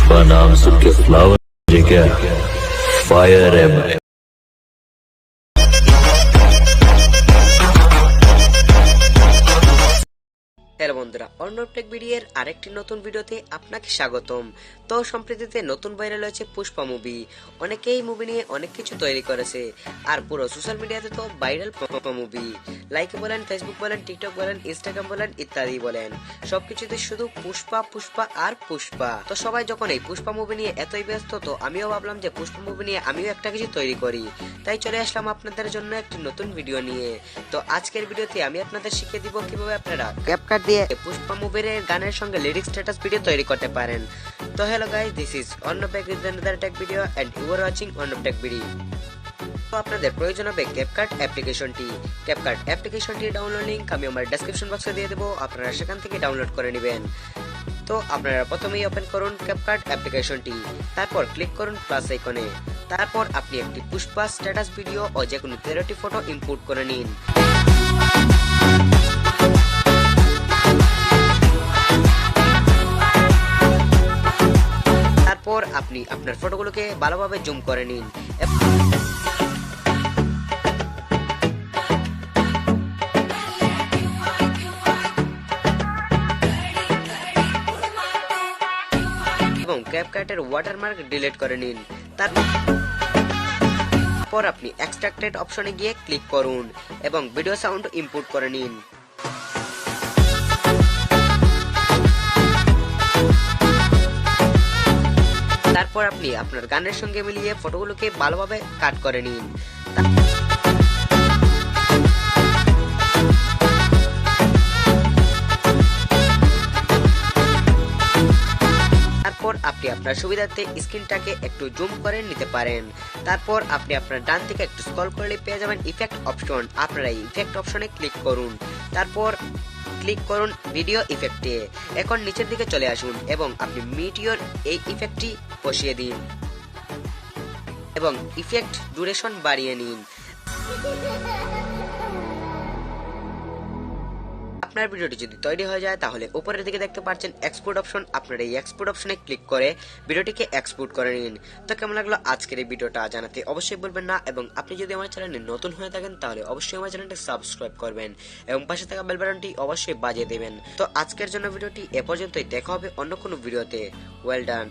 पुष्पा नाम सुन के फ्लावर मुझे क्या फायर है भाई। হ্যালো বন্ধুরা, অর্ণব টেক ভিডিওর আরেকটি নতুন ভিডিওতে আপনাকে স্বাগতম। তো সম্প্রতিতে নতুন ভাইরাল হয়েছে পুষ্পা মুভি। অনেকেই মুভি নিয়ে অনেক কিছু তৈরি করেছে, আর পুরো সোশ্যাল মিডিয়াতে তো ভাইরাল পুষ্পা মুভি। লাইক বলেন, ফেসবুক বলেন, টিকটক বলেন, ইনস্টাগ্রাম বলেন, ইত্যাদি বলেন, সবকিছুতে শুধু পুষ্পা পুষ্পা আর পুষ্পা। তো সবাই যখন এই পুষ্পা মুভি নিয়ে এতই ব্যস্ত, তো আমিও ভাবলাম যে পুষ্পা মুভি নিয়ে আমিও একটা কিছু তৈরি করি। তাই চলে আসলাম আপনাদের জন্য একটি নতুন ভিডিও নিয়ে। তো আজকের ভিডিওতে আমি আপনাদের শিখিয়ে দিব কিভাবে আপনারা ক্যাপকাট দিয়ে পুষ্পা মুভির গানের সঙ্গে লিরিক্স স্ট্যাটাস ভিডিও তৈরি করতে পারেন। তো hello guys, this is Arnab tech with another tech video and you are watching Arnab tech video. তো আপনাদের প্রয়োজন হবে ক্যাপকাট অ্যাপ্লিকেশনটি। ক্যাপকাট অ্যাপ্লিকেশনটি ডাউনলোড লিংক আমি আমার ডেসক্রিপশন বক্সে দিয়ে দেবো, আপনারা সেখান থেকে ডাউনলোড করে নেবেন। তো আপনারা প্রথমেই ওপেন করুন ক্যাপকাট অ্যাপ্লিকেশনটি, তারপর ক্লিক করুন প্লাস আইকনে। তারপর আপনি একটি পুষ্পা স্ট্যাটাস ভিডিও ও যে কোনো 13টি ফটো ইনপুট করে নিন। তারপর আপনি আপনার ফটোগুলোকে ভালোভাবে জুম করে নিন এবং ক্যাপকাটের ওয়াটারমার্ক ডিলিট করে নিন। তারপর আপনি এক্সট্রাক্টেড অপশনে গিয়ে ক্লিক করুন এবং ভিডিও সাউন্ড ইনপুট করে নিন। তারপর আপনি আপনার গানের সঙ্গে মিলিয়ে ফটোগুলোকে ভালোভাবে কাট করে নিন। তারপর আপনি আপনার সুবিধার্থে স্ক্রিনটাকে একটু জুম করে নিতে পারেন। তারপর আপনি আপনার ডান থেকে একটু স্ক্রল করলে পেয়ে যাবেন ইফেক্ট অপশন। আপনারা এই ইফেক্ট অপশনে ক্লিক করুন, তারপর ক্লিক করুন ভিডিও ইফেক্টে। এখন নিচের দিকে চলে আসুন এবং আপনি মিটিওর এই ইফেক্টটি বসিয়ে দিন এবং ইফেক্ট ডিউরেশন বাড়িয়ে নিন। আপনার ভিডিওটি যদি তৈরি হয়ে যায় তাহলে উপরের দিকে দেখতে পাচ্ছেন এক্সপোর্ট অপশন। আপনারা এই এক্সপোর্ট অপশনে ক্লিক করে ভিডিওটিকে এক্সপোর্ট করে নিন। তো কেমন লাগলো আজকের এই ভিডিওটা জানাতে অবশ্যই বলবেন না, এবং আপনি যদি আমার চ্যানেলে নতুন হয়ে থাকেন তাহলে অবশ্যই আমার চ্যানেলটি সাবস্ক্রাইব করবেন এবং পাশে থাকা বেল বাটনটি অবশ্যই বাজিয়ে দেবেন। তো আজকের জন্য ভিডিওটি এ পর্যন্তই, দেখা হবে অন্য কোনো ভিডিওতে। Well done.